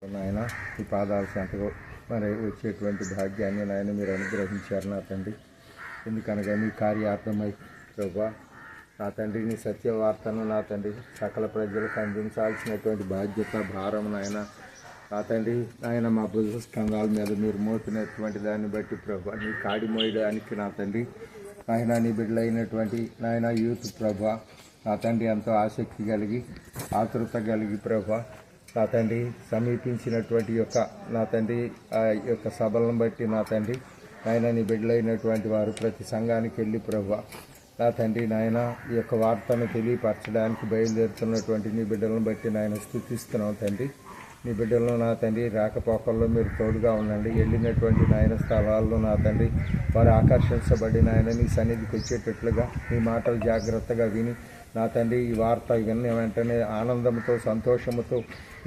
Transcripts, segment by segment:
నాయన ఈ పాదాల చెంతకు మరి వచ్చేటువంటి భాగ్యాన్ని నాయన మీరు అనుగ్రహించారు నా తండ్రి. ఎందుకనగా మీ కార్యార్థమై ప్రభా నా తండ్రి నీ సత్యవార్తను నా తండ్రి సకల ప్రజలకు అందించాల్సినటువంటి బాధ్యత భారం నాయన నా తండ్రి నాయన మా భుజ స్కంధాల మీద మీరు మోపినటువంటి దాన్ని బట్టి ప్రభా నీ కాడి మోయడానికి నా తండ్రి నాయన నీ బిడ్డలైనటువంటి నాయన యూత్ ప్రభా నా తండ్రి ఎంతో ఆసక్తి కలిగి ఆతృత కలిగి ప్రభా నా తండ్రి సమీపించినటువంటి నా తండ్రి ఆ యొక్క సభలను బట్టి నా తండ్రి నాయన నీ బిడ్డలైనటువంటి వారు ప్రతి సంఘానికి వెళ్ళి ప్రభా నా తండ్రి నాయన ఈ యొక్క వార్తను తెలియపరచడానికి బయలుదేరుతున్నటువంటి నీ బిడ్డలను బట్టి నాయన స్తుతిస్తున్నాం తండ్రి. నీ బిడ్డలను నా తండ్రి రాకపోకల్లో మీరు తోడుగా ఉండండి. వెళ్ళినటువంటి నాయన స్థలాల్లో నా తండ్రి వారు ఆకర్షించబడి నాయన నీ సన్నిధికి వచ్చేటట్లుగా నీ మాటలు జాగ్రత్తగా విని నా తండ్రి ఈ వార్త ఇవన్నీ వెంటనే ఆనందంతో సంతోషముతో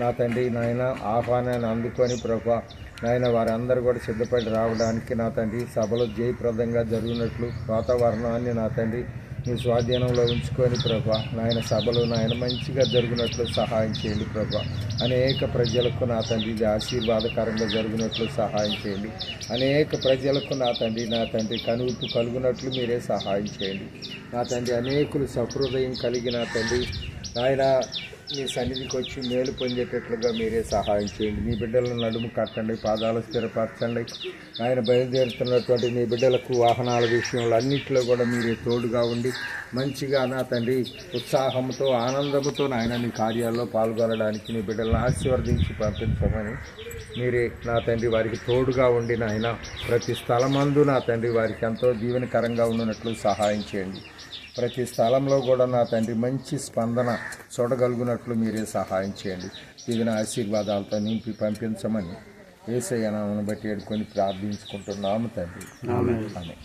నా తండ్రి నాయన ఆహ్వానాన్ని అందుకొని ప్రభా నాయన వారందరూ కూడా సిద్ధపడి రావడానికి నా తండ్రి సభలో జయప్రదంగా జరిగినట్లు వాతావరణాన్ని నా తండ్రి మీ స్వాధీనంలో ఉంచుకొని ప్రభా నాయన సభలు నాయన మంచిగా జరిగినట్లు సహాయం చేయండి ప్రభా. అనేక ప్రజలకు నా తండ్రి ఇది ఆశీర్వాదకరంగా జరిగినట్లు సహాయం చేయండి. అనేక ప్రజలకు నా తండ్రి కనువిప్పు కలుగునట్లు మీరే సహాయం చేయండి నా తండ్రి. అనేకులు సహృదయం కలిగి నా తండ్రి నాయన మీ సన్నిధికి వచ్చి మేలు పొందేటట్లుగా మీరే సహాయం చేయండి. నీ బిడ్డలను నడుము కట్టండి, పాదాలు స్థిరపరచండి. ఆయన బయలుదేరుతున్నటువంటి నీ బిడ్డలకు వాహనాల విషయంలో అన్నింటిలో కూడా మీరే తోడుగా ఉండి మంచిగా నా తండ్రి ఉత్సాహంతో ఆనందంతో నాయన నీ కార్యాల్లో పాల్గొనడానికి నీ బిడ్డలను ఆశీర్వదించి పంపించమని మీరే నా తండ్రి వారికి తోడుగా ఉండి నాయన ప్రతి స్థలమందు నా తండ్రి వారికి ఎంతో దీవెనకరంగా ఉన్నట్లు సహాయం చేయండి. ప్రతి స్థలంలో కూడా నా తండ్రి మంచి స్పందన చూడగలుగునట్లు మీరే సహాయం చేయండి. దీవెన ఆశీర్వాదాలతో నింపి పంపించమని యేసయ్య నామమును బట్టి వేడుకొని ప్రార్థించుకుంటున్నాము తండ్రి. ఆమేన్.